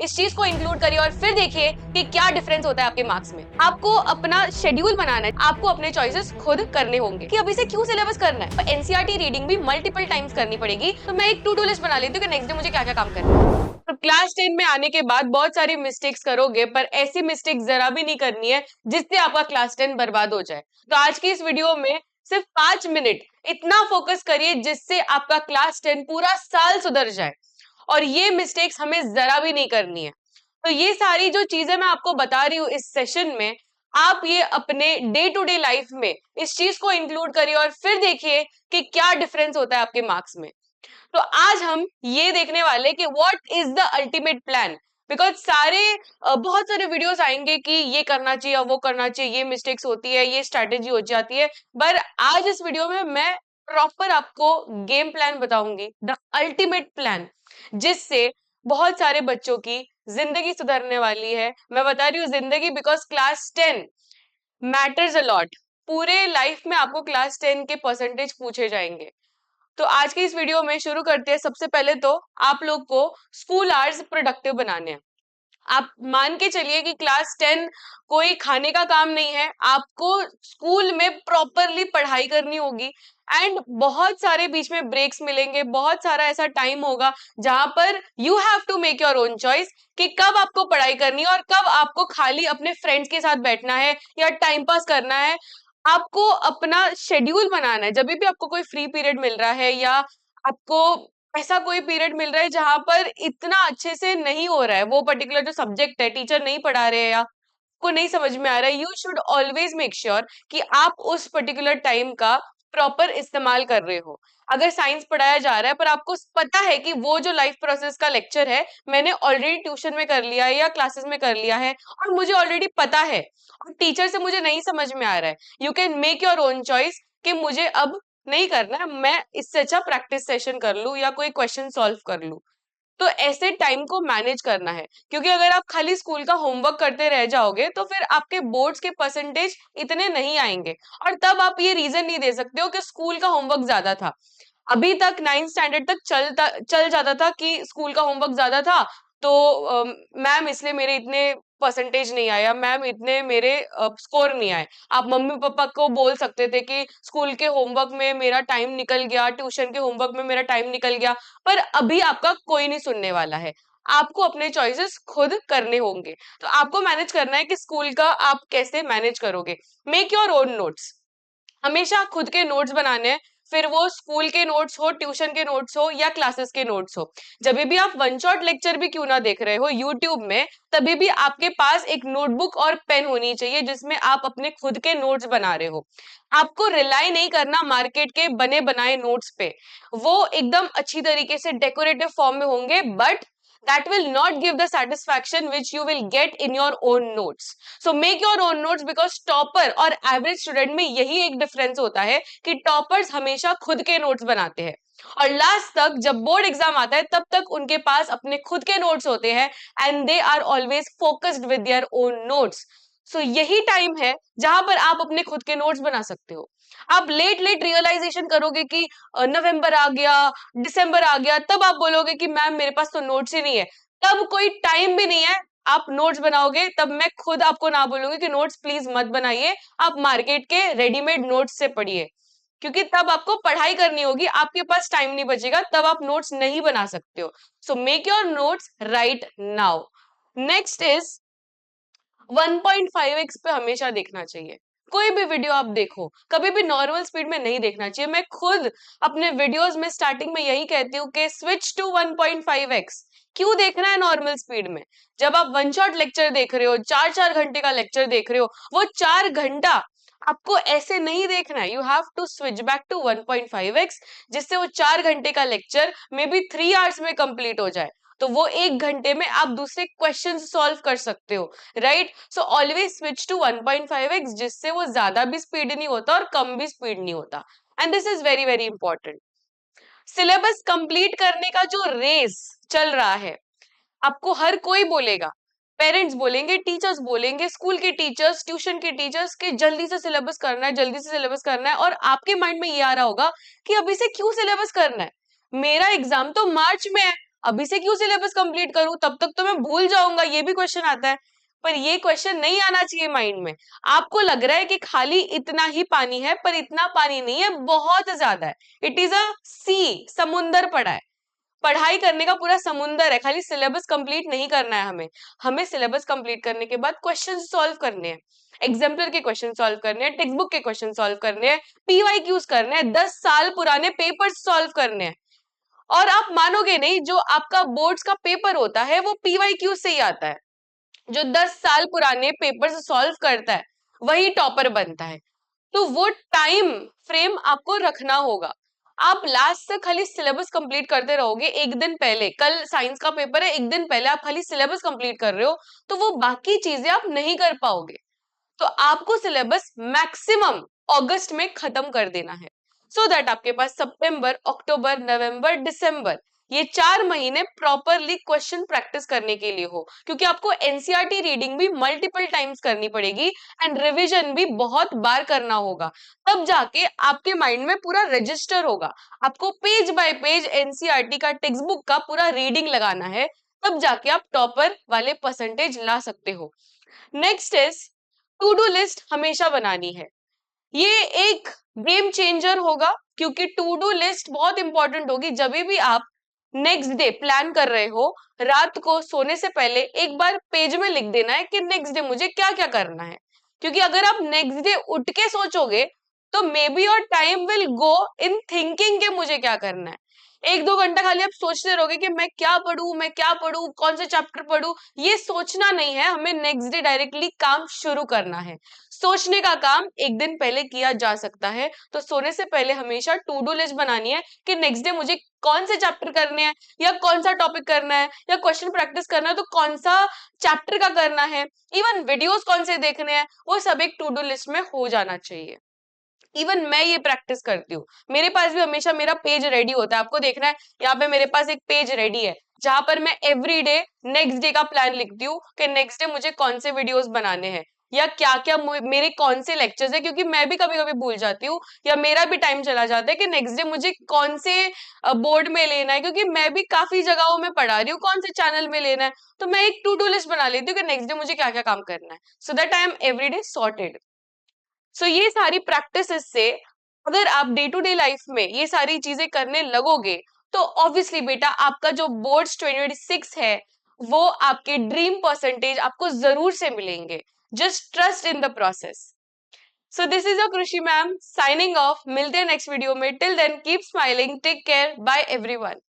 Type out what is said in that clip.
इस चीज को इंक्लूड करिए और फिर देखिए कि क्या डिफरेंस होता है आपके मार्क्स में। आपको अपना शेड्यूल बनाना है, आपको अपने चॉइसेस खुद करने होंगे कि अभी से क्यों सिलेबस करना है। एनसीईआरटी रीडिंग भी मल्टीपल टाइम्स करनी पड़ेगी, तो मैं एक टू डू लिस्ट बना लेती हूँ कि नेक्स्ट डे मुझे क्या क्या काम करना है। तो क्लास 10 में आने के बाद बहुत सारी मिस्टेक्स करोगे, पर ऐसी मिस्टेक जरा भी नहीं करनी है जिससे आपका क्लास 10 बर्बाद हो जाए। तो आज की इस वीडियो में सिर्फ 5 मिनट इतना फोकस करिए जिससे आपका क्लास 10 पूरा साल सुधर जाए, और ये मिस्टेक्स हमें जरा भी नहीं करनी है। तो ये सारी जो चीजें मैं आपको बता रही हूँ इस सेशन में, आप ये अपने डे टू डे लाइफ में इस चीज को इंक्लूड करिए और फिर देखिए कि क्या डिफरेंस होता है आपके मार्क्स में। तो आज हम ये देखने वाले कि what is the ultimate plan, because बहुत सारे वीडियोस आएंगे कि ये करना चाहिए, वो करना चाहिए, ये मिस्टेक्स होती है, ये स्ट्रैटेजी हो जाती है। पर आज इस वीडियो में मैं प्रॉपर आपको गेम प्लान बताऊंगी, द अल्टीमेट प्लान, जिससे बहुत सारे बच्चों की जिंदगी सुधरने वाली है। मैं बता रही हूँ जिंदगी, because class 10 matters a lot. पूरे लाइफ में आपको क्लास 10 के परसेंटेज पूछे जाएंगे। तो आज की इस वीडियो में शुरू करते हैं। सबसे पहले तो आप लोग को स्कूल आवर्स प्रोडक्टिव बनाने हैं। आप मान के चलिए कि क्लास 10 कोई खाने का काम नहीं है, आपको स्कूल में प्रॉपरली पढ़ाई करनी होगी। एंड बहुत सारे बीच में ब्रेक्स मिलेंगे, बहुत सारा ऐसा टाइम होगा जहां पर you have to make your own choice कि कब आपको पढ़ाई करनी है और कब आपको खाली अपने फ्रेंड्स के साथ बैठना है या टाइम पास करना है। आपको अपना शेड्यूल बनाना है। जब भी आपको कोई फ्री पीरियड मिल रहा है या आपको ऐसा कोई पीरियड मिल रहा है जहां पर इतना अच्छे से नहीं हो रहा है, वो पर्टिकुलर जो सब्जेक्ट है टीचर नहीं पढ़ा रहे हैं या को नहीं समझ में आ रहा है, you should always make sure कि आप उस पर्टिकुलर टाइम का प्रॉपर इस्तेमाल कर रहे हो। अगर साइंस पढ़ाया जा रहा है पर आपको पता है कि वो जो लाइफ प्रोसेस का लेक्चर है मैंने ऑलरेडी ट्यूशन में कर लिया है या क्लासेस में कर लिया है और मुझे ऑलरेडी पता है और टीचर से मुझे नहीं समझ में आ रहा है, you can make your own choice कि मुझे अब नहीं करना है, मैं इससे अच्छा प्रैक्टिस सेशन कर लूं या कोई क्वेश्चन सॉल्व कर लूं। तो ऐसे टाइम को मैनेज करना है, क्योंकि अगर आप खाली स्कूल का होमवर्क करते रह जाओगे तो फिर आपके बोर्ड्स के परसेंटेज इतने नहीं आएंगे। और तब आप ये रीजन नहीं दे सकते हो कि स्कूल का होमवर्क ज्यादा था। अभी तक 9th स्टैंडर्ड तक चल जाता था कि स्कूल का होमवर्क ज्यादा था, तो मैम इसलिए मेरे इतने परसेंटेज नहीं आया, मैम इतने मेरे स्कोर नहीं आए। आप मम्मी पापा को बोल सकते थे कि स्कूल के होमवर्क में मेरा टाइम निकल गया, ट्यूशन के होमवर्क में मेरा टाइम निकल गया। पर अभी आपका कोई नहीं सुनने वाला है, आपको अपने चॉइसेस खुद करने होंगे। तो आपको मैनेज करना है कि स्कूल का आप कैसे मैनेज करोगे। मेक योर ओन नोट्स, हमेशा खुद के नोट्स बनाने हैं, फिर वो स्कूल के नोट्स हो, ट्यूशन के नोट्स हो या क्लासेस के नोट्स हो। जब भी आप वन शॉट लेक्चर भी क्यों ना देख रहे हो यूट्यूब में, तभी भी आपके पास एक नोटबुक और पेन होनी चाहिए जिसमें आप अपने खुद के नोट्स बना रहे हो। आपको रिलाई नहीं करना मार्केट के बने बनाए नोट्स पे, वो एकदम अच्छी तरीके से डेकोरेटिव फॉर्म में होंगे, but that will not give the satisfaction which you will get in your own notes. So make your own notes, because topper और एवरेज स्टूडेंट में यही एक डिफरेंस होता है कि टॉपर्स हमेशा खुद के नोट्स बनाते हैं और लास्ट तक जब बोर्ड एग्जाम आता है तब तक उनके पास अपने खुद के नोट्स होते हैं and they are always focused with their own notes. So यही टाइम है जहां पर आप अपने खुद के नोट्स बना सकते हो। आप लेट लेट रियलाइजेशन करोगे कि नवंबर आ गया, दिसंबर आ गया, तब आप बोलोगे कि मैम मेरे पास तो नोट्स ही नहीं है। तब कोई टाइम भी नहीं है, आप नोट्स बनाओगे तब मैं खुद आपको ना बोलूंगी कि नोट्स प्लीज मत बनाइए, आप मार्केट के रेडीमेड नोट्स से पढ़िए, क्योंकि तब आपको पढ़ाई करनी होगी, आपके पास टाइम नहीं बचेगा, तब आप नोट्स नहीं बना सकते हो। So make your notes right now. Next is 1.5x पे हमेशा देखना चाहिए। कोई भी वीडियो आप देखो, कभी भी नॉर्मल स्पीड में नहीं देखना चाहिए। मैं खुद अपने वीडियोस में स्टार्टिंग में यही कहती हूँ कि स्विच टू 1.5x। क्यों देखना है नॉर्मल स्पीड में? जब आप वन शॉट लेक्चर देख रहे हो, 4-4 घंटे का लेक्चर देख रहे हो, वो 4 घंटा आपको ऐसे नहीं देखना है। You have to switch back to 1.5x, जिससे वो 4 घंटे का लेक्चर मे बी 3 आवर्स में कंप्लीट हो जाए, तो वो 1 घंटे में आप दूसरे क्वेश्चन सॉल्व कर सकते हो, right? So always switch to 1.5x, जिससे वो ज्यादा भी स्पीड नहीं होता और कम भी स्पीड नहीं होता। And this is very very important. Syllabus complete करने का जो रेस चल रहा है, आपको हर कोई बोलेगा, पेरेंट्स बोलेंगे, टीचर्स बोलेंगे, स्कूल के टीचर्स, ट्यूशन के टीचर्स, के जल्दी से सिलेबस करना है, जल्दी से सिलेबस करना है। और आपके माइंड में ये आ रहा होगा कि अभी से क्यों सिलेबस करना है, मेरा एग्जाम तो मार्च में है, अभी से क्यों सिलेबस कंप्लीट करूं, तब तक तो मैं भूल जाऊंगा, ये भी क्वेश्चन आता है। पर ये क्वेश्चन नहीं आना चाहिए माइंड में। आपको लग रहा है कि खाली इतना ही पानी है, पर इतना पानी नहीं है, बहुत ज्यादा है। इट इज अ सी, समुंदर पड़ा है। पढ़ाई करने का पूरा समुंदर है, खाली सिलेबस कंप्लीट नहीं करना है हमें। हमें सिलेबस कंप्लीट करने के बाद क्वेश्चन सॉल्व करने हैं, एग्जाम्पलर के क्वेश्चन सॉल्व करने हैं, टेक्स्ट बुक के क्वेश्चन सॉल्व करने हैं, पीवाईक्यूज करने हैं, 10 साल पुराने पेपर्स सॉल्व करने हैं। और आप मानोगे नहीं, जो आपका बोर्ड्स का पेपर होता है वो पीवाईक्यू से ही आता है। जो 10 साल पुराने पेपर्स सॉल्व करता है वही टॉपर बनता है। तो वो टाइम फ्रेम आपको रखना होगा। आप लास्ट तक खाली सिलेबस कंप्लीट करते रहोगे, एक दिन पहले, कल साइंस का पेपर है, एक दिन पहले आप खाली सिलेबस कंप्लीट कर रहे हो, तो वो बाकी चीजें आप नहीं कर पाओगे। तो आपको सिलेबस मैक्सिमम अगस्त में खत्म कर देना है, सो दैट आपके पास सितंबर, अक्टूबर, नवंबर, दिसंबर, ये 4 महीने प्रॉपरली क्वेश्चन प्रैक्टिस करने के लिए हो। क्योंकि आपको एनसीईआरटी रीडिंग भी मल्टीपल टाइम्स करनी पड़ेगी एंड रिवीजन भी बहुत बार करना होगा, तब जाके आपके माइंड में पूरा रजिस्टर होगा। आपको पेज बाय पेज एनसीईआरटी का टेक्स्ट बुक का पूरा रीडिंग लगाना है, तब जाके आप टॉपर वाले परसेंटेज ला सकते हो। Next is to do list हमेशा बनानी है। ये एक गेम चेंजर होगा, क्योंकि टू डू लिस्ट बहुत इंपॉर्टेंट होगी। जब भी आप नेक्स्ट डे प्लान कर रहे हो, रात को सोने से पहले एक बार पेज में लिख देना है कि नेक्स्ट डे मुझे क्या क्या करना है। क्योंकि अगर आप नेक्स्ट डे उठ के सोचोगे तो may be your time will go in thinking के मुझे क्या करना है। 1-2 घंटा खाली आप सोचते रहोगे कि मैं क्या पढूं, मैं क्या पढूं, कौन से चैप्टर पढूं। ये सोचना नहीं है, हमें नेक्स्ट डे डायरेक्टली काम शुरू करना है। सोचने का काम एक दिन पहले किया जा सकता है। तो सोने से पहले हमेशा टू डू लिस्ट बनानी है कि नेक्स्ट डे मुझे कौन से चैप्टर करने हैं, या कौन सा टॉपिक करना है, या क्वेश्चन प्रैक्टिस करना है तो कौन सा चैप्टर का करना है, इवन वीडियोस कौन से देखने हैं, वो सब एक टू डू लिस्ट में हो जाना चाहिए। इवन मैं ये प्रैक्टिस करती हूँ, मेरे पास भी हमेशा मेरा पेज रेडी होता है। आपको देखना है, यहाँ पे मेरे पास एक पेज रेडी है जहां पर मैं एवरी डे नेक्स्ट डे का प्लान लिखती हूँ कि नेक्स्ट डे मुझे कौन से वीडियोस बनाने हैं, या क्या क्या मेरे कौन से लेक्चर्स है, क्योंकि मैं भी कभी कभी भूल जाती हूँ, या मेरा भी टाइम चला जाता है कि नेक्स्ट डे मुझे कौन से बोर्ड में लेना है, क्योंकि मैं भी काफी जगहों में पढ़ा रही हूँ, कौन से चैनल में लेना है। तो मैं एक टू डू लिस्ट बना लेती हूँ कि नेक्स्ट डे मुझे क्या क्या काम करना है, so that I am every day sorted. So ये सारी प्रैक्टिस से अगर आप डे टू डे लाइफ में ये सारी चीजें करने लगोगे, तो ऑब्वियसली बेटा आपका जो बोर्ड्स 2026 है वो आपके ड्रीम परसेंटेज आपको जरूर से मिलेंगे। Just trust in the process. So this is a Krishi ma'am signing off. मिलते हैं नेक्स्ट वीडियो में। Till then keep smiling, take care, bye everyone.